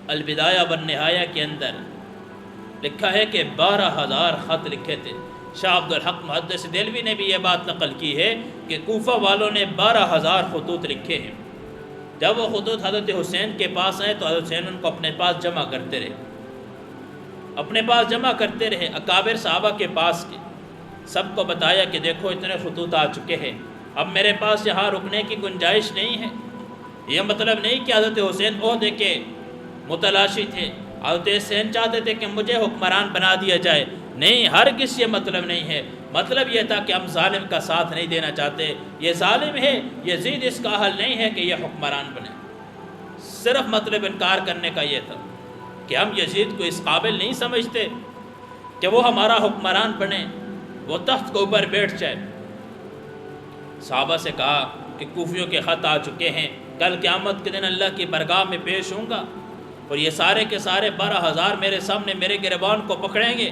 البدایہ والنہایہ کے اندر لکھا ہے کہ 12,000 خط لکھے تھے۔ شاہ عبد الحق محدث دہلوی نے بھی یہ بات نقل کی ہے کہ کوفہ والوں نے 12,000 خطوط لکھے ہیں۔ جب وہ خطوط حضرت حسین کے پاس آئے تو حضرت حسین ان کو اپنے پاس جمع کرتے رہے، اپنے پاس جمع کرتے رہے، اکابر صحابہ کے پاس کے سب کو بتایا کہ دیکھو اتنے خطوط آ چکے ہیں، اب میرے پاس یہاں رکنے کی گنجائش نہیں ہے۔ یہ مطلب نہیں کہ حضرت حسین عہدے کے متلاشی تھے، حضرت حسین چاہتے تھے کہ مجھے حکمران بنا دیا جائے، نہیں، ہرگز یہ مطلب نہیں ہے۔ مطلب یہ تھا کہ ہم ظالم کا ساتھ نہیں دینا چاہتے، یہ ظالم ہے، یزید اس کا حل نہیں ہے کہ یہ حکمران بنے۔ صرف مطلب انکار کرنے کا یہ تھا کہ ہم یزید کو اس قابل نہیں سمجھتے کہ وہ ہمارا حکمران بنے، وہ تخت کے اوپر بیٹھ جائے۔ صحابہ سے کہا کہ کوفیوں کے خط آ چکے ہیں، کل قیامت کے دن اللہ کی بارگاہ میں پیش ہوں گا اور یہ سارے کے سارے 12,000 میرے سامنے میرے گریبان کو پکڑیں گے۔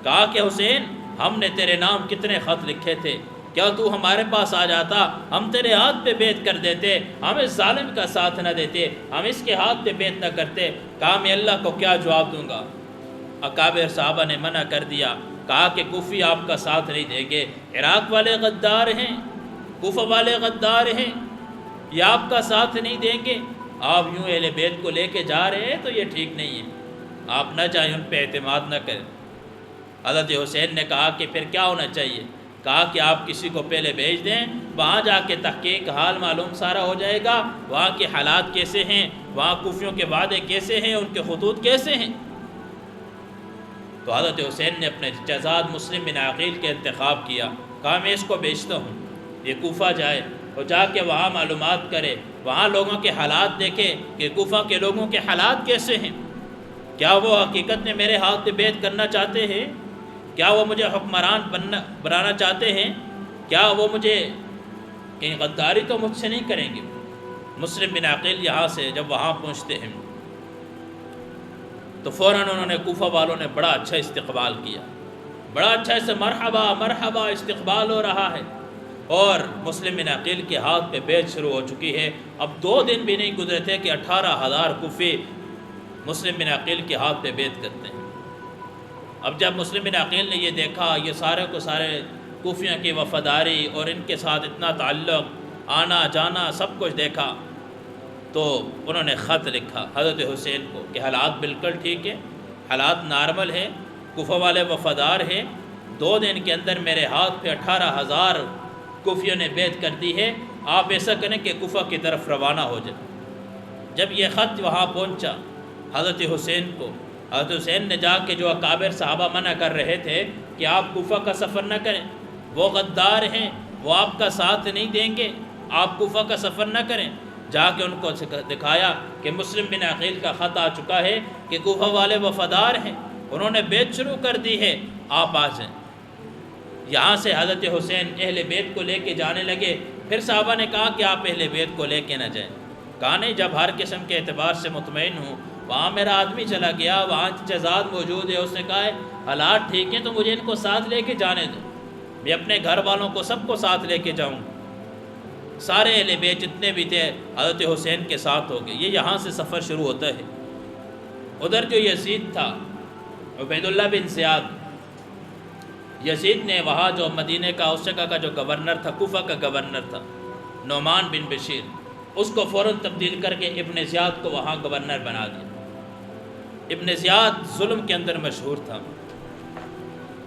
کہا کہ حسین، ہم نے تیرے نام کتنے خط لکھے تھے، کیا تو ہمارے پاس آ جاتا، ہم تیرے ہاتھ پہ بیعت کر دیتے، ہم اس ظالم کا ساتھ نہ دیتے، ہم اس کے ہاتھ پہ بیعت نہ کرتے۔ کہا میں اللہ کو کیا جواب دوں گا؟ اکابر صحابہ نے منع کر دیا، کہا کہ کوفی آپ کا ساتھ نہیں دیں گے، عراق والے غدار ہیں، کوفہ والے غدار ہیں، یہ آپ کا ساتھ نہیں دیں گے۔ آپ یوں اہل بیت کو لے کے جا رہے ہیں تو یہ ٹھیک نہیں ہے، آپ نہ چاہیں ان پہ اعتماد نہ کریں۔ حضرت حسین نے کہا کہ پھر کیا ہونا چاہیے؟ کہا کہ آپ کسی کو پہلے بھیج دیں، وہاں جا کے تحقیق حال معلوم سارا ہو جائے گا، وہاں کے حالات کیسے ہیں، وہاں کوفیوں کے وعدے کیسے ہیں، ان کے خطوط کیسے ہیں۔ تو حضرت حسین نے اپنے جزاد مسلم بن عقیل کے انتخاب کیا، کہا میں اس کو بیچتا ہوں، یہ کوفہ جائے اور جا کے وہاں معلومات کرے، وہاں لوگوں کے حالات دیکھے کہ کوفہ کے لوگوں کے حالات کیسے ہیں، کیا وہ حقیقت میں میرے ہاتھ پہ بیعت کرنا چاہتے ہیں، کیا وہ مجھے حکمران بنانا چاہتے ہیں، کیا وہ مجھے کہیں غداری تو مجھ سے نہیں کریں گے۔ مسلم بن عقیل یہاں سے جب وہاں پہنچتے ہیں تو فوراً انہوں نے کوفہ والوں نے بڑا اچھا استقبال کیا، بڑا اچھا اسے مرحبا مرحبا استقبال ہو رہا ہے، اور مسلم بن عقیل کے ہاتھ پہ بیعت شروع ہو چکی ہے۔ اب 2 دن بھی نہیں گزرے تھے کہ 18,000 کوفی مسلم بن عقیل کے ہاتھ پہ بیعت کرتے ہیں۔ اب جب مسلم بن عقیل نے یہ دیکھا، یہ سارے کو سارے کوفیوں کی وفاداری اور ان کے ساتھ اتنا تعلق، آنا جانا سب کچھ دیکھا، تو انہوں نے خط لکھا حضرت حسین کو کہ حالات بالکل ٹھیک ہے، حالات نارمل ہے، کوفہ والے وفادار ہیں، 2 دن کے اندر میرے ہاتھ پہ 18,000 کوفیوں نے بیعت کر دی ہے، آپ ایسا کریں کہ کوفہ کی طرف روانہ ہو جائیں۔ جب یہ خط وہاں پہنچا حضرت حسین کو، حضرت حسین نے جا کے جو اکابر صحابہ منع کر رہے تھے کہ آپ کوفہ کا سفر نہ کریں، وہ غدار ہیں، وہ آپ کا ساتھ نہیں دیں گے، آپ کوفہ کا سفر نہ کریں، جا کے ان کو دکھایا کہ مسلم بن عقیل کا خط آ چکا ہے کہ کوفہ والے وفادار ہیں، انہوں نے بیعت شروع کر دی ہے، آپ آ جائیں۔ یہاں سے حضرت حسین اہل بیت کو لے کے جانے لگے۔ پھر صحابہ نے کہا کہ آپ اہل بیت کو لے کے نہ جائیں۔ کہا نہیں، جب ہر قسم کے اعتبار سے مطمئن ہوں، وہاں میرا آدمی چلا گیا، وہاں جزاد موجود ہے، اس نے کہا ہے حالات ٹھیک ہیں تو مجھے ان کو ساتھ لے کے جانے دو، میں اپنے گھر والوں کو سب کو ساتھ لے کے جاؤں۔ سارے اہل بیت جتنے بھی تھے حضرت حسین کے ساتھ ہو گئے۔ یہ یہاں سے سفر شروع ہوتا ہے۔ ادھر جو یزید تھا، عبید اللہ بن زیاد، یزید نے وہاں جو مدینہ کا اس جگہ کا جو گورنر تھا، کوفہ کا گورنر تھا، نعمان بن بشیر، اس کو فوراً تبدیل کر کے ابن زیاد کو وہاں گورنر بنا دیا۔ ابن زیاد ظلم کے اندر مشہور تھا،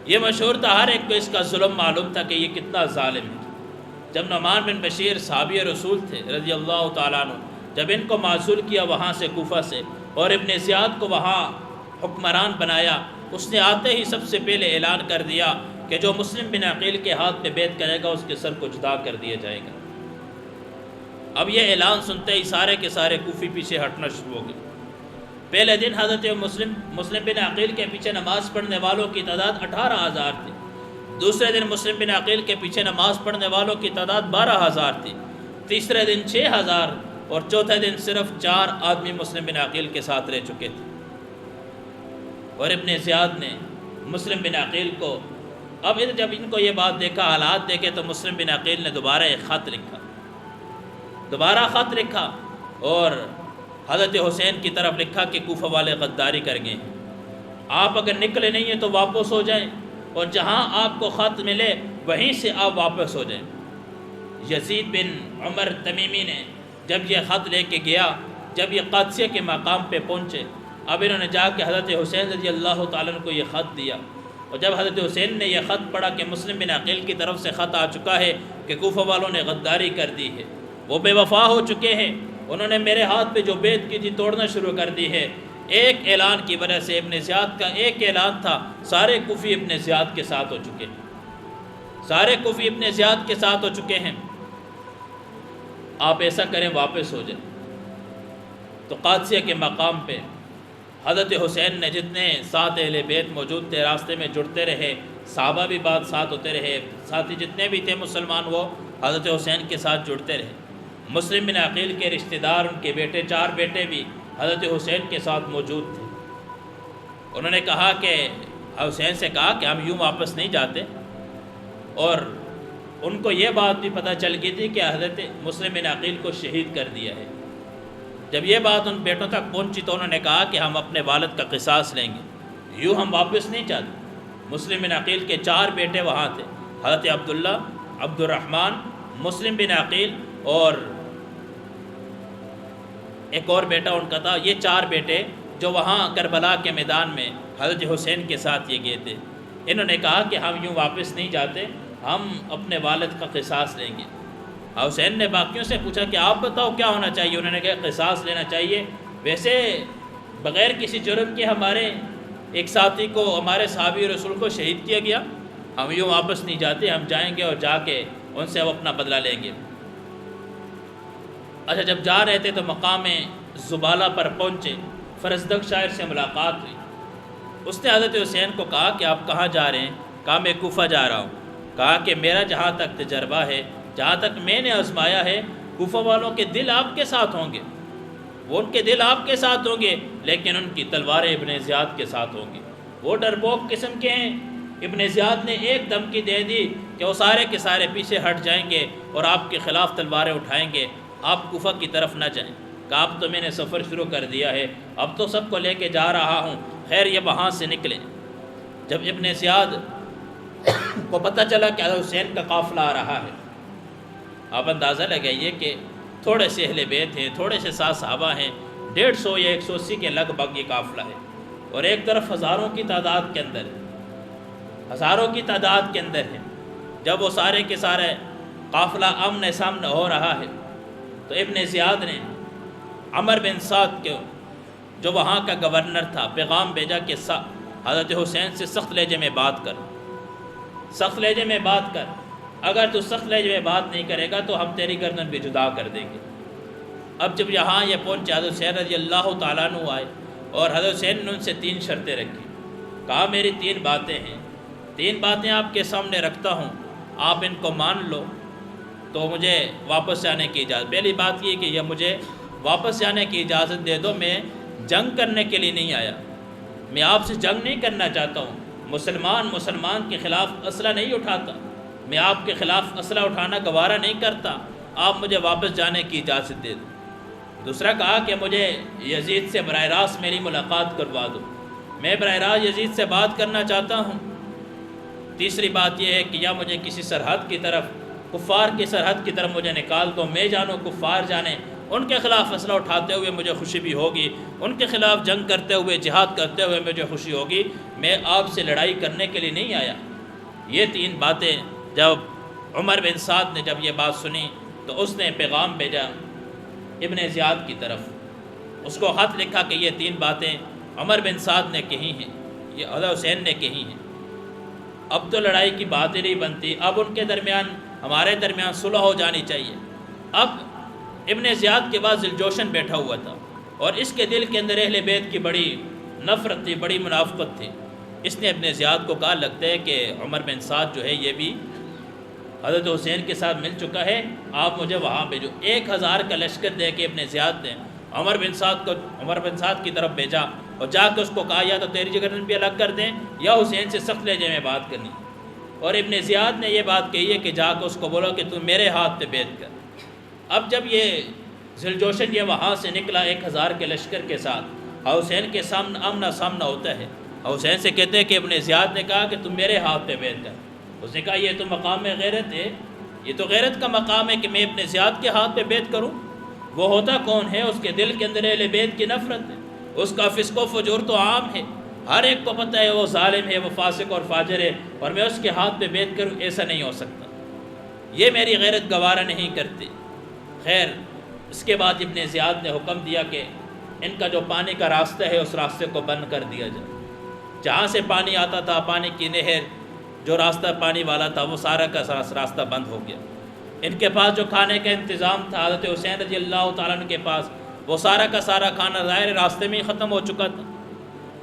یہ مشہور تھا، ہر ایک کو اس کا ظلم معلوم تھا کہ یہ کتنا ظالم ہے۔ جب نعمان بن بشیر صحابی رسول تھے رضی اللہ تعالیٰ عنہ، جب ان کو معزول کیا وہاں سے کوفہ سے اور ابن زیاد کو وہاں حکمران بنایا، اس نے آتے ہی سب سے پہلے اعلان کر دیا کہ جو مسلم بن عقیل کے ہاتھ پہ بیعت کرے گا اس کے سر کو جدا کر دیا جائے گا۔ اب یہ اعلان سنتے ہی سارے کے سارے کوفی پیچھے ہٹنا شروع ہو گئے۔ پہلے دن حضرت مسلم بن عقیل کے پیچھے نماز پڑھنے والوں کی تعداد 18,000 تھی، دوسرے دن مسلم بن عقیل کے پیچھے نماز پڑھنے والوں کی تعداد 12,000 تھی، تیسرے دن 6,000 اور چوتھے دن صرف 4 آدمی مسلم بن عقیل کے ساتھ رہ چکے تھے۔ اور ابن زیاد نے مسلم بن عقیل کو، اب جب ان کو یہ بات دیکھا، حالات دیکھے، تو مسلم بن عقیل نے دوبارہ ایک خط لکھا، اور حضرت حسین کی طرف لکھا کہ کوفہ والے غداری کر گئے ہیں، آپ اگر نکلے نہیں ہیں تو واپس ہو جائیں، اور جہاں آپ کو خط ملے وہیں سے آپ واپس ہو جائیں۔ یزید بن عمر تمیمی نے جب یہ خط لے کے گیا، جب یہ قادسیہ کے مقام پہ پہنچے، اب انہوں نے جا کے حضرت حسین رضی اللہ تعالیٰ عنہ کو یہ خط دیا، اور جب حضرت حسین نے یہ خط پڑھا کہ مسلم بن عقیل کی طرف سے خط آ چکا ہے کہ کوفہ والوں نے غداری کر دی ہے، وہ بے وفا ہو چکے ہیں، انہوں نے میرے ہاتھ پہ جو بیعت کی تھی توڑنا شروع کر دی ہے۔ ایک اعلان کی وجہ سے، ابن زیاد کا ایک اعلان تھا، سارے کوفی ابن زیاد کے ساتھ ہو چکے ہیں، سارے کوفی ابن زیاد کے ساتھ ہو چکے ہیں، آپ ایسا کریں واپس ہو جائیں۔ تو قادسیہ کے مقام پہ حضرت حسین نے جتنے ساتھ اہل بیت موجود تھے راستے میں جڑتے رہے، صحابہ بھی بعد ساتھ ہوتے رہے، ساتھی جتنے بھی تھے مسلمان وہ حضرت حسین کے ساتھ جڑتے رہے۔ مسلم بن عقیل کے رشتہ دار، ان کے بیٹے، 4 بیٹے بھی حضرت حسین کے ساتھ موجود تھے۔ انہوں نے کہا کہ حسین سے کہا کہ ہم یوں واپس نہیں جاتے، اور ان کو یہ بات بھی پتہ چل گئی تھی کہ حضرت مسلم بن عقیل کو شہید کر دیا ہے۔ جب یہ بات ان بیٹوں تک پہنچی تو انہوں نے کہا کہ ہم اپنے والد کا قصاص لیں گے، یوں ہم واپس نہیں جاتے۔ مسلم بن عقیل کے 4 بیٹے وہاں تھے، حضرت عبداللہ، عبد الرحمن، مسلم بن عقیل اور ایک اور بیٹا ان کا تھا۔ یہ 4 بیٹے جو وہاں کربلا کے میدان میں حضرت حسین کے ساتھ یہ گئے تھے، انہوں نے کہا کہ ہم یوں واپس نہیں جاتے، ہم اپنے والد کا قصاص لیں گے۔ حسین نے باقیوں سے پوچھا کہ آپ بتاؤ کیا ہونا چاہیے، انہوں نے کہا قصاص لینا چاہیے، ویسے بغیر کسی جرم کے ہمارے ایک ساتھی کو، ہمارے صحابی رسول کو شہید کیا گیا، ہم یوں واپس نہیں جاتے، ہم جائیں گے اور جا کے ان سے اب اپنا بدلہ لیں گے۔ اچھا، جب جا رہے تھے تو مقام زبالہ پر پہنچے، فرزدق شاعر سے ملاقات ہوئی، اس نے حضرت حسین کو کہا کہ آپ کہاں جا رہے ہیں؟ کہا میں کوفہ جا رہا ہوں۔ کہا کہ میرا جہاں تک تجربہ ہے، جہاں تک میں نے آزمایا ہے، کوفہ والوں کے دل آپ کے ساتھ ہوں گے، وہ ان کے دل آپ کے ساتھ ہوں گے، لیکن ان کی تلواریں ابن زیاد کے ساتھ ہوں گی۔ وہ ڈرپوک قسم کے ہیں، ابن زیاد نے ایک دھمکی دے دی کہ وہ سارے کے سارے پیچھے ہٹ جائیں گے اور آپ کے خلاف تلواریں اٹھائیں گے، آپ کوفہ کی طرف نہ جائیں۔ کہا اب تو میں نے سفر شروع کر دیا ہے، اب تو سب کو لے کے جا رہا ہوں، خیر یہ وہاں سے نکلیں۔ جب ابن زیاد کو پتہ چلا کہ حضرت حسین کا قافلہ آ رہا ہے، آپ اندازہ لگائیے کہ تھوڑے سے اہل بیت ہیں، تھوڑے سے ساتھ صحابہ ہیں، 150 یا 180 کے لگ بھگ یہ قافلہ ہے، اور ایک طرف ہزاروں کی تعداد کے اندر ہے، ہزاروں کی تعداد کے اندر ہے۔ جب وہ سارے کے سارے قافلہ آمنے سامنے ہو رہا ہے تو ابن زیاد نے عمر بن سعد کے، جو وہاں کا گورنر تھا، پیغام بھیجا کہ حضرت حسین سے سخت لہجے میں بات کر، سخت لہجے میں بات کر، اگر تو سخت لہجے میں بات نہیں کرے گا تو ہم تیری گردن بھی جدا کر دیں گے۔ اب جب یہاں یہ پہنچے، حضرت حسین رضی اللہ تعالیٰ عنہ آئے اور حضرت حسین نے ان سے 3 شرطیں رکھی۔ کہا میری 3 باتیں ہیں، 3 باتیں آپ کے سامنے رکھتا ہوں، آپ ان کو مان لو تو مجھے واپس جانے کی اجازت۔ پہلی بات یہ کہ یہ مجھے واپس جانے کی اجازت دے دو، میں جنگ کرنے کے لیے نہیں آیا، میں آپ سے جنگ نہیں کرنا چاہتا ہوں، مسلمان کے خلاف اسلحہ نہیں اٹھاتا، میں آپ کے خلاف اسلحہ اٹھانا گوارہ نہیں کرتا، آپ مجھے واپس جانے کی اجازت دے دو۔ دوسرا کہا کہ مجھے یزید سے براہ راست میری ملاقات کروا دو، میں براہ راست یزید سے بات کرنا چاہتا ہوں۔ تیسری بات یہ ہے کہ یا مجھے کسی سرحد کی طرف، کفار کی سرحد کی طرف مجھے نکال دو، میں جانوں کفار جانے، ان کے خلاف اسلحہ اٹھاتے ہوئے مجھے خوشی بھی ہوگی، ان کے خلاف جنگ کرتے ہوئے، جہاد کرتے ہوئے مجھے خوشی ہوگی، میں آپ سے لڑائی کرنے کے لیے نہیں آیا۔ یہ 3 باتیں جب عمر بن سعد نے جب یہ بات سنی تو اس نے پیغام بھیجا ابن زیاد کی طرف، اس کو خط لکھا کہ یہ 3 باتیں عمر بن سعد نے کہی ہیں، یہ حضرت حسین نے کہی ہیں، اب تو لڑائی کی باتیں نہیں بنتی، اب ان کے درمیان، ہمارے درمیان صلح ہو جانی چاہیے۔ اب ابن زیاد کے بعد ذوالجوشن بیٹھا ہوا تھا اور اس کے دل کے اندر اہل بیت کی بڑی نفرت تھی، بڑی منافقت تھی۔ اس نے ابن زیاد کو کہا لگتا ہے کہ عمر بن سعد جو ہے یہ بھی حضرت حسین کے ساتھ مل چکا ہے، آپ مجھے وہاں بھیجو۔ 1000 کا لشکر دے کے ابن زیاد نے عمر بن سعد کی طرف بھیجا اور جا کے اس کو کہا یا تو تیری گردن بھی الگ کر دیں یا حسین سے سخت لہجے میں بات کرنی۔ اور ابن زیاد نے یہ بات کہی ہے کہ جا کے اس کو بولو کہ تم میرے ہاتھ پہ بیعت کر۔ اب جب یہ ذوالجوشن یہ وہاں سے نکلا 1000 کے لشکر کے ساتھ، حسین کے سامنے آمنا سامنا ہوتا ہے۔ حسین سے کہتے ہیں کہ ابن زیاد نے کہا کہ تم میرے ہاتھ پہ بیعت کر۔ اس نے کہا یہ تو مقام غیرت ہے، یہ تو غیرت کا مقام ہے کہ میں ابن زیاد کے ہاتھ پہ بیعت کروں۔ وہ ہوتا کون ہے؟ اس کے دل کے اندر اہل بیت کی نفرت ہے، اس کا فسق و فجور تو عام ہے، ہر ایک کو پتہ ہے وہ ظالم ہے، وہ فاسق اور فاجر ہے، اور میں اس کے ہاتھ پہ بیعت کروں، ایسا نہیں ہو سکتا، یہ میری غیرت گوارا نہیں کرتی۔ خیر اس کے بعد ابن زیاد نے حکم دیا کہ ان کا جو پانی کا راستہ ہے اس راستے کو بند کر دیا جائے، جہاں سے پانی آتا تھا، پانی کی نہر جو راستہ پانی والا تھا، وہ سارا کا راستہ بند ہو گیا۔ ان کے پاس جو کھانے کا انتظام تھا حضرت حسین رضی اللہ تعالیٰ عنہ کے پاس، وہ سارا کا سارا کھانا ظاہر راستے میں ہی ختم ہو چکا تھا۔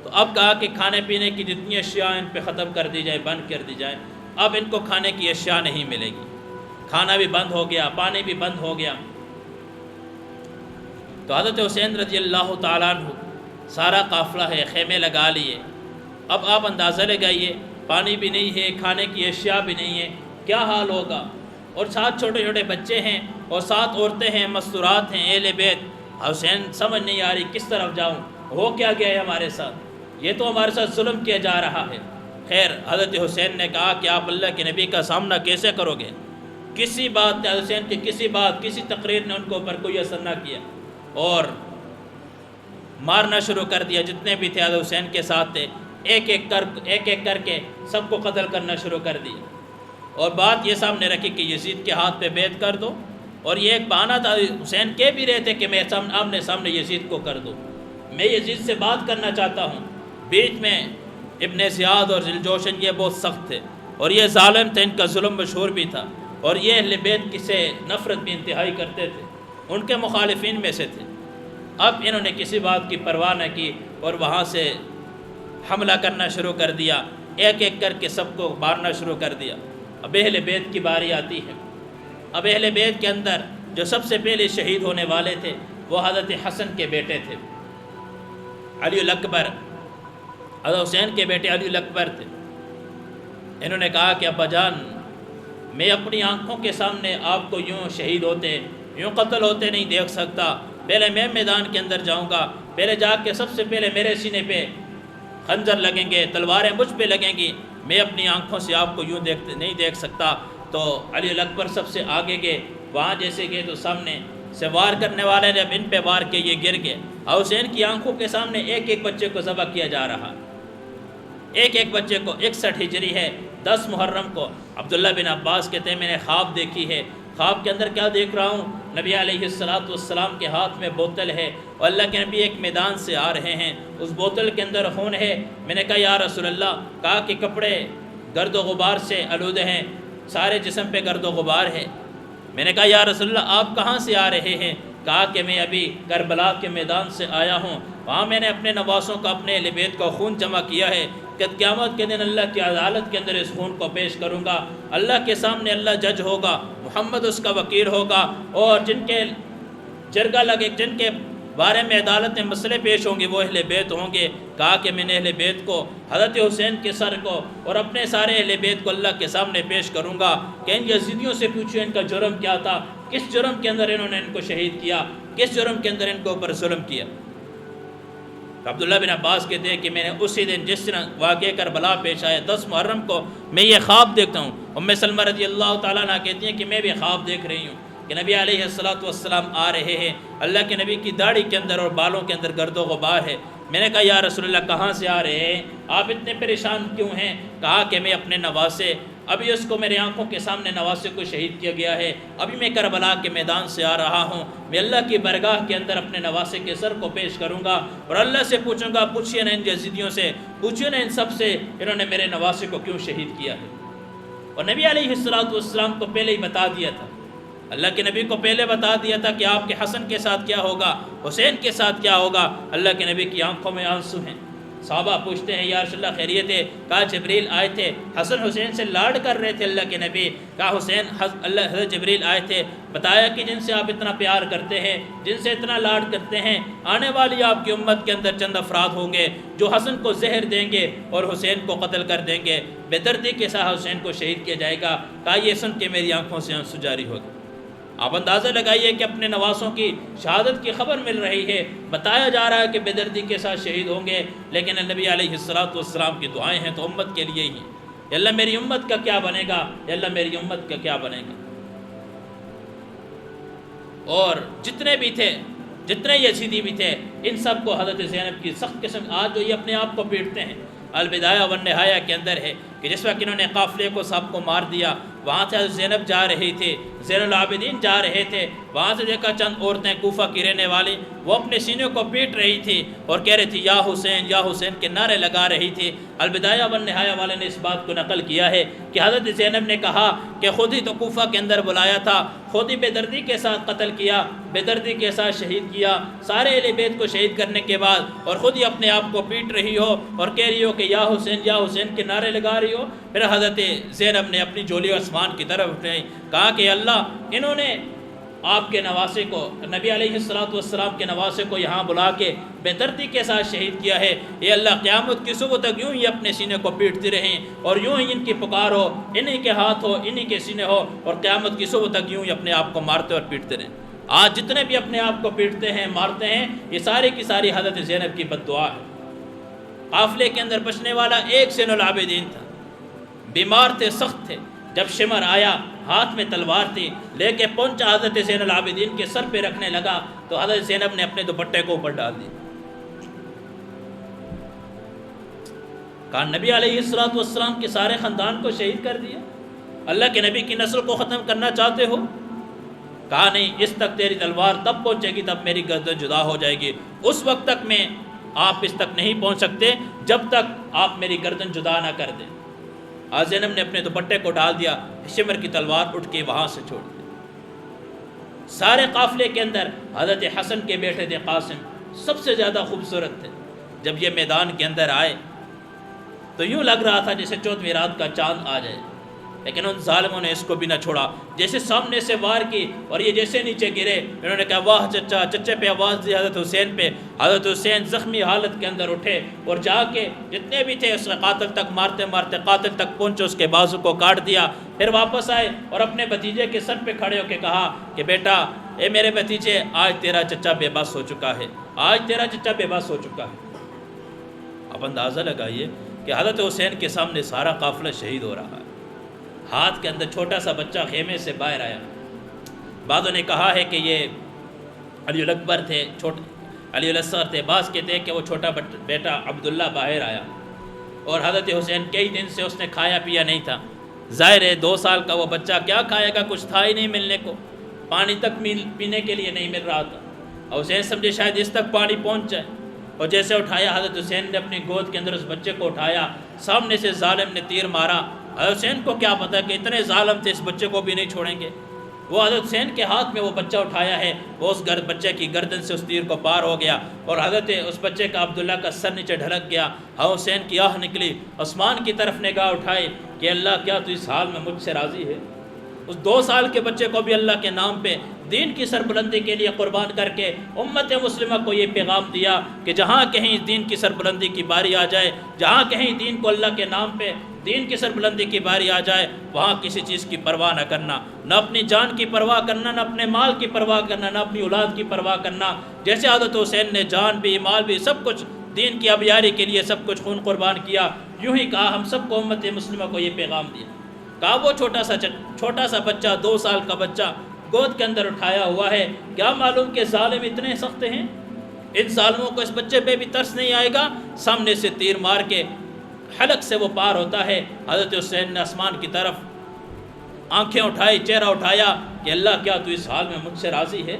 تو اب کہا کہ کھانے پینے کی جتنی اشیاء ان پہ ختم کر دی جائے، بند کر دی جائے، اب ان کو کھانے کی اشیاء نہیں ملے گی، کھانا بھی بند ہو گیا، پانی بھی بند ہو گیا۔ تو حضرت حسین رضی اللہ تعالیٰ عنہ سارا قافلہ ہے، خیمے لگا لیے۔ اب آپ اندازہ لگائیے، پانی بھی نہیں ہے، کھانے کی اشیاء بھی نہیں ہے، کیا حال ہوگا؟ اور 7 چھوٹے چھوٹے بچے ہیں اور 7 عورتیں ہیں، مستورات ہیں، اہل بیت۔ حسین سمجھ نہیں آ رہی کس طرف جاؤں، ہو کیا گیا ہے ہمارے ساتھ، یہ تو ہمارے ساتھ ظلم کیا جا رہا ہے۔ خیر حضرت حسین نے کہا کہ آپ اللہ کے نبی کا سامنا کیسے کرو گے؟ کسی بات حسین کی کسی تقریر نے ان کے اوپر کوئی اثر نہ کیا، اور مارنا شروع کر دیا۔ جتنے بھی تھے حضرت حسین کے ساتھ تھے، ایک ایک کر کے سب کو قتل کرنا شروع کر دیا، اور بات یہ سامنے رکھی کہ یزید کے ہاتھ پہ بیعت کر دو، اور یہ ایک بہانہ تھا، حسین کہہ بھی رہے تھے کہ میں آمنے سامنے یزید کو کر دو، میں یزید سے بات کرنا چاہتا ہوں۔ بیچ میں ابن زیاد اور ذوالجوشن یہ بہت سخت تھے، اور یہ ظالم تھے، ان کا ظلم مشہور بھی تھا، اور یہ اہل بیت سے نفرت بھی انتہائی کرتے تھے، ان کے مخالفین میں سے تھے۔ اب انہوں نے کسی بات کی پرواہ نہ کی اور وہاں سے حملہ کرنا شروع کر دیا، ایک ایک کر کے سب کو مارنا شروع کر دیا۔ اب اہل بیت کی باری آتی ہے۔ اب اہل بیت کے اندر جو سب سے پہلے شہید ہونے والے تھے وہ حضرت حسن کے بیٹے تھے، علی الاکبر، حضرت حسین کے بیٹے علی الاکبر تھے۔ انہوں نے کہا کہ ابا جان، میں اپنی آنکھوں کے سامنے آپ کو یوں شہید ہوتے، یوں قتل ہوتے نہیں دیکھ سکتا، پہلے میں میدان کے اندر جاؤں گا، پہلے جا کے سب سے پہلے میرے سینے پہ خنجر لگیں گے، تلواریں مجھ پہ لگیں گی، میں اپنی آنکھوں سے آپ کو یوں نہیں دیکھ سکتا۔ تو علی الاکبر سب سے آگے گئے، وہاں جیسے گئے تو سامنے سے وار کرنے والے نے اب ان پہ وار کے یہ گر گئے، اور حسین کی آنکھوں کے سامنے ایک ایک بچے کو ذبح کیا جا رہا، ایک ایک بچے کو۔ 61 ہجری ہے، 10 محرم کو عبداللہ بن عباس کہتے ہیں میں نے خواب دیکھی ہے، خواب کے اندر کیا دیکھ رہا ہوں؟ نبی علیہ السلام کے ہاتھ میں بوتل ہے، اور اللہ کے نبی ایک میدان سے آ رہے ہیں، اس بوتل کے اندر خون ہے۔ میں نے کہا یا رسول اللہ، کہا کہ کپڑے گرد و غبار سے آلودہ ہیں، سارے جسم پہ گرد و غبار ہے۔ میں نے کہا یا رسول اللہ آپ کہاں سے آ رہے ہیں؟ کہا کہ میں ابھی کربلا کے میدان سے آیا ہوں، وہاں میں نے اپنے نواسوں کا، اپنے اہل بیت کا خون جمع کیا ہے، کہ قیامت کے دن اللہ کی عدالت کے اندر اس خون کو پیش کروں گا، اللہ کے سامنے اللہ جج ہوگا، محمد اس کا وکیل ہوگا، اور جن کے جرگہ لگے، جن کے بارے میں عدالت میں مسئلے پیش ہوں گے وہ اہل بیت ہوں گے۔ کہا کہ میں نے اہل بیت کو، حضرت حسین کے سر کو اور اپنے سارے اہل بیت کو اللہ کے سامنے پیش کروں گا کہ ان یزیدیوں سے پوچھو ان کا جرم کیا تھا، کس جرم کے اندر انہوں نے ان کو شہید کیا، کس جرم کے اندر ان کے اوپر ظلم کیا۔ عبداللہ بن عباس کہتے ہیں کہ میں نے اسی دن جس طرح واقعہ کربلا پیش آیا 10 محرم کو میں یہ خواب دیکھتا ہوں۔ ام سلمہ رضی اللہ تعالیٰ عنہ کہتی ہیں کہ میں بھی خواب دیکھ رہی ہوں کہ نبی علیہ السلام آ رہے ہیں، اللہ کے نبی کی داڑھی کے اندر اور بالوں کے اندر گرد و غبار ہے۔ میں نے کہا یا رسول اللہ کہاں سے آ رہے ہیں، آپ اتنے پریشان کیوں ہیں؟ کہا کہ میں اپنے نواسے، ابھی اس کو میرے آنکھوں کے سامنے نواسے کو شہید کیا گیا ہے، ابھی میں کربلا کے میدان سے آ رہا ہوں، میں اللہ کی برگاہ کے اندر اپنے نواسے کے سر کو پیش کروں گا اور اللہ سے پوچھوں گا، پوچھئے نا ان یزیدیوں سے، پوچھئے نا ان سب سے، انہوں نے میرے نواسے کو کیوں شہید کیا ہے۔ اور نبی علیہ السلام کو پہلے ہی بتا دیا تھا، اللہ کے نبی کو پہلے بتا دیا تھا کہ آپ کے حسن کے ساتھ کیا ہوگا، حسین کے ساتھ کیا ہوگا۔ اللہ کے نبی کی آنکھوں میں آنسو ہیں۔ صحابہ پوچھتے ہیں یا رسول اللہ خیریت ہے؟ کہا جبریل آئے تھے، حسن حسین سے لاڈ کر رہے تھے اللہ کے نبی۔ کہا حضرت جبریل آئے تھے، بتایا کہ جن سے آپ اتنا پیار کرتے ہیں، جن سے اتنا لاڈ کرتے ہیں، آنے والی آپ کی امت کے اندر چند افراد ہوں گے جو حسن کو زہر دیں گے اور حسین کو قتل کر دیں گے، بے دردی کے ساتھ حسین کو شہید کیا جائے گا۔ کہا یہ سن کے میری آنکھوں سے آنسو جاری ہو گئے۔ آپ اندازہ لگائیے کہ اپنے نواسوں کی شہادت کی خبر مل رہی ہے، بتایا جا رہا ہے کہ بے دردی کے ساتھ شہید ہوں گے، لیکن نبی علیہ السلام کی دعائیں ہیں تو امت کے لیے ہی، یا اللہ میری امت کا کیا بنے گا، یا اللہ میری امت کا کیا بنے گا۔ اور جتنے بھی تھے، جتنے یزیدی بھی تھے، ان سب کو حضرت زینب کی سخت قسم، آج جو یہ اپنے آپ کو پیٹتے ہیں، البدایہ والنہایہ کے اندر ہے کہ جس وقت انہوں نے قافلے کو سب کو مار دیا، وہاں سے حضرت زینب جا رہی تھی، زین العابدین جا رہے تھے، وہاں سے دیکھا چند عورتیں کوفہ کی رہنے والی، وہ اپنے سینے کو پیٹ رہی تھی اور کہہ رہی تھی یا حسین کے نعرے لگا رہی تھی۔ البدایہ والنہایہ والے نے اس بات کو نقل کیا ہے کہ حضرت زینب نے کہا کہ خود ہی تو کوفہ کے اندر بلایا تھا، خود ہی بے دردی کے ساتھ قتل کیا، بے دردی کے ساتھ شہید کیا، سارے اہل بیت کو شہید کرنے کے بعد، اور خود ہی اپنے آپ کو پیٹ رہی ہو اور کہہ رہی ہو کہ یا حسین کے نعرے لگا رہی ہو۔ پھر حضرت زینب نے اپنی جولی آسمان کی طرف اٹھائی، کہا کہ اللہ، انہوں نے آپ کے نواسے کو، نبی علیہ السلام کے نواسے کو یہاں بلا کے بے دردی کے ساتھ شہید کیا ہے، یہ اللہ قیامت کی صبح تک یوں ہی اپنے سینے کو پیٹتی رہیں اور یوں ہی ان کی پکار ہو، انہی کے ہاتھ ہو، انہی کے سینے ہو، اور قیامت کی صبح تک یوں ہی اپنے آپ کو مارتے اور پیٹتے رہیں۔ آج جتنے بھی اپنے آپ کو پیٹتے ہیں، مارتے ہیں، یہ سارے کی ساری حضرت زینب کی بد دعا ہے۔ قافلے کے اندر بچنے والا ایک زین العابدین تھا، بیمار تھے، سخت تھے، جب شمر آیا، ہاتھ میں تلوار تھی، لے کے پہنچا حضرت زین العابدین کے سر پہ رکھنے لگا تو حضرت زینب نے اپنے دوپٹے کو اوپر ڈال دی، کہا نبی علیہ السلام کے سارے خاندان کو شہید کر دیا، اللہ کے نبی کی نسل کو ختم کرنا چاہتے ہو؟ کہا نہیں، اس تک تیری تلوار تب پہنچے گی تب میری گردن جدا ہو جائے گی، اس وقت تک میں آپ اس تک نہیں پہنچ سکتے جب تک آپ میری گردن جدا نہ کر دیں۔ زینب نے اپنے دوپٹے کو ڈال دیا، شمر کی تلوار اٹھ کے وہاں سے چھوڑ دی۔ سارے قافلے کے اندر حضرت حسن کے بیٹے تھے قاسم، سب سے زیادہ خوبصورت تھے۔ جب یہ میدان کے اندر آئے تو یوں لگ رہا تھا جیسے 14ویں رات کا چاند آ جائے، لیکن ان ظالموں نے اس کو بھی نہ چھوڑا، جیسے سامنے سے وار کی اور یہ جیسے نیچے گرے، انہوں نے کہا واہ چچا، چچے پہ آواز دی حضرت حسین پہ۔ حضرت حسین زخمی حالت کے اندر اٹھے اور جا کے جتنے بھی تھے اس قاتل تک مارتے مارتے قاتل تک پہنچے، اس کے بازو کو کاٹ دیا، پھر واپس آئے اور اپنے بھتیجے کے سر پہ کھڑے ہو کے کہا کہ بیٹا، اے میرے بھتیجے، آج تیرا چچا بے بس ہو چکا ہے، آج تیرا چچا بے بس ہو چکا ہے۔ اب اندازہ لگائیے کہ حضرت حسین کے سامنے سارا قافلہ شہید ہو رہا ہے، ہاتھ کے اندر چھوٹا سا بچہ خیمے سے باہر آیا۔ بعضوں نے کہا ہے کہ یہ علی الاکبر تھے، علی الاصغر تھے، بعض کہتے ہیں کہ وہ چھوٹا بیٹا عبداللہ باہر آیا، اور حضرت حسین کئی دن سے اس نے کھایا پیا نہیں تھا، ظاہر ہے 2 سال کا وہ بچہ کیا کھائے گا، کچھ تھا ہی نہیں ملنے کو، پانی تک پینے کے لیے نہیں مل رہا تھا، اور حسین سمجھے شاید اس تک پانی پہنچ جائے، اور جیسے اٹھایا حضرت حسین نے اپنی گود کے اندر اس بچے کو اٹھایا، سامنے سے ظالم نے تیر مارا، حضرت حسین کو کیا پتا کہ اتنے ظالم تھے اس بچے کو بھی نہیں چھوڑیں گے، وہ حضرت حسین کے ہاتھ میں وہ بچہ اٹھایا ہے، وہ اس بچے کی گردن سے اس تیر کو پار ہو گیا، اور حضرت اس بچے کا عبداللہ کا سر نیچے ڈھلک گیا، حضرت حسین کی آہ نکلی، آسمان کی طرف نگاہ اٹھائی کہ اللہ کیا تو اس حال میں مجھ سے راضی ہے؟ اس 2 سال کے بچے کو بھی اللہ کے نام پہ دین کی سربلندی کے لیے قربان کر کے امت مسلمہ کو یہ پیغام دیا کہ جہاں کہیں دین کی سربلندی کی باری آ جائے، جہاں کہیں دین کو اللہ کے نام پہ دین کی سربلندی کی باری آ جائے، وہاں کسی چیز کی پرواہ نہ کرنا، نہ اپنی جان کی پرواہ کرنا، نہ اپنے مال کی پرواہ کرنا، نہ اپنی اولاد کی پرواہ کرنا، جیسے حضرت حسین نے جان بھی مال بھی سب کچھ دین کی ابیاری کے لیے سب کچھ خون قربان کیا، یوں ہی کہا ہم سب کو امت مسلمہ کو یہ پیغام دیا۔ کہا وہ چھوٹا سا بچہ 2 سال کا بچہ گود کے اندر اٹھایا ہوا ہے، کیا معلوم کہ ظالم اتنے سخت ہیں، ان ظالموں کو اس بچے پہ بھی ترس نہیں آئے گا؟ سامنے سے تیر مار کے حلق سے وہ پار ہوتا ہے۔ حضرت حسین نے آسمان کی طرف آنکھیں اٹھائی، چہرہ اٹھایا کہ اللہ کیا تو اس حال میں مجھ سے راضی ہے؟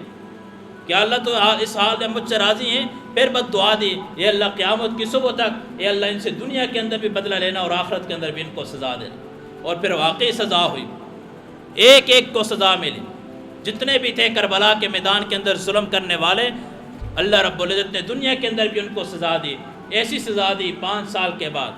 کیا اللہ تو اس حال میں مجھ سے راضی ہیں؟ پھر بد دعا دی، اے اللہ قیامت کی صبح تک اے اللہ ان سے دنیا کے اندر بھی بدلہ لینا اور آخرت کے اندر بھی ان کو سزا دینا۔ اور پھر واقعی سزا ہوئی، ایک ایک کو سزا ملی، جتنے بھی تھے کربلا کے میدان کے اندر ظلم کرنے والے، اللہ رب العزت نے دنیا کے اندر بھی ان کو سزا دی۔ ایسی سزا دی 5 سال کے بعد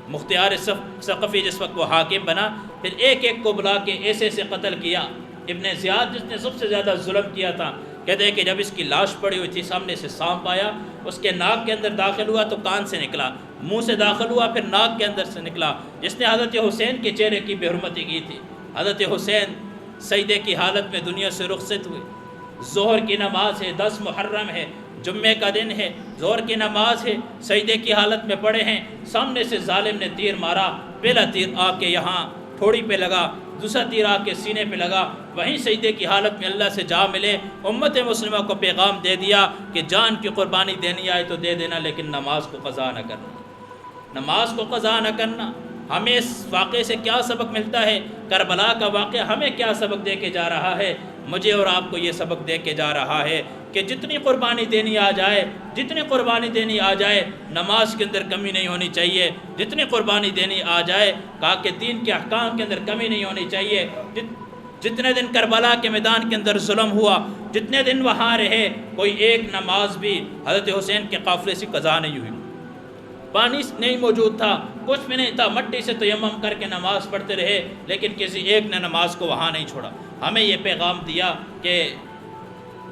مختار ثقفی جس وقت وہ حاکم بنا، پھر ایک ایک کو بلا کے ایسے ایسے قتل کیا۔ ابن زیاد جس نے سب سے زیادہ ظلم کیا تھا، کہتے ہیں کہ جب اس کی لاش پڑی ہوئی تھی، سامنے سے سانپ آیا، اس کے ناک کے اندر داخل ہوا تو کان سے نکلا، منہ سے داخل ہوا پھر ناک کے اندر سے نکلا، جس نے حضرت حسین کے چہرے کی بے حرمتی کی تھی۔ حضرت حسین سجدے کی حالت میں دنیا سے رخصت ہوئے۔ ظہر کی نماز ہے، 10 محرم ہے، جمعے کا دن ہے، ظہر کی نماز ہے، سجدے کی حالت میں پڑے ہیں، سامنے سے ظالم نے تیر مارا، پہلا تیر آ کے یہاں تھوڑی پہ لگا، دوسرا تیر آ کے سینے پہ لگا، وہیں سجدے کی حالت میں اللہ سے جا ملے۔ امت مسلمہ کو پیغام دے دیا کہ جان کی قربانی دینی آئے تو دے دینا، لیکن نماز کو قضا نہ کرنا، نماز کو قضا نہ کرنا۔ ہمیں اس واقعے سے کیا سبق ملتا ہے؟ کربلا کا واقعہ ہمیں کیا سبق دے کے جا رہا ہے؟ مجھے اور آپ کو یہ سبق دے کے جا رہا ہے کہ جتنی قربانی دینی آ جائے، جتنی قربانی دینی آ جائے، نماز کے اندر کمی نہیں ہونی چاہیے۔ جتنی قربانی دینی آ جائے، کہا کہ دین کے احکام کے اندر کمی نہیں ہونی چاہیے۔ جتنے دن کربلا کے میدان کے اندر ظلم ہوا، جتنے دن وہاں رہے، کوئی ایک نماز بھی حضرت حسین کے قافلے سے قضا نہیں ہوئی۔ پانی نہیں موجود تھا، کچھ بھی نہیں تھا، مٹی سے تیمم کر کے نماز پڑھتے رہے، لیکن کسی ایک نے نماز کو وہاں نہیں چھوڑا۔ ہمیں یہ پیغام دیا کہ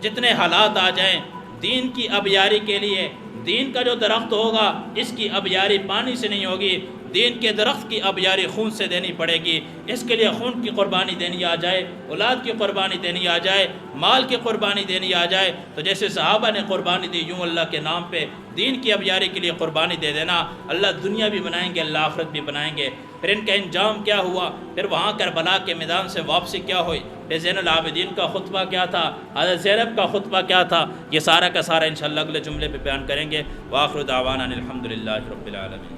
جتنے حالات آ جائیں، دین کی ابیاری کے لیے، دین کا جو درخت ہوگا اس کی ابیاری پانی سے نہیں ہوگی، دین کے درخت کی ابیاری خون سے دینی پڑے گی۔ اس کے لیے خون کی قربانی دینی آ جائے، اولاد کی قربانی دینی آ جائے، مال کی قربانی دینی آ جائے، تو جیسے صحابہ نے قربانی دی، یوں اللہ کے نام پہ دین کی ابیاری کے لیے قربانی دے دینا۔ اللہ دنیا بھی بنائیں گے، اللہ آخرت بھی بنائیں گے۔ پھر ان کا انجام کیا ہوا؟ پھر وہاں کربلا کے میدان سے واپسی کیا ہوئی؟ پھر زین العابدین کا خطبہ کیا تھا؟ حضرت زینب کا خطبہ کیا تھا؟ یہ سارا کا سارا انشاءاللہ اگلے جملے پہ بیان کریں گے۔ وآخر دعوانا الحمدللہ رب العالمین۔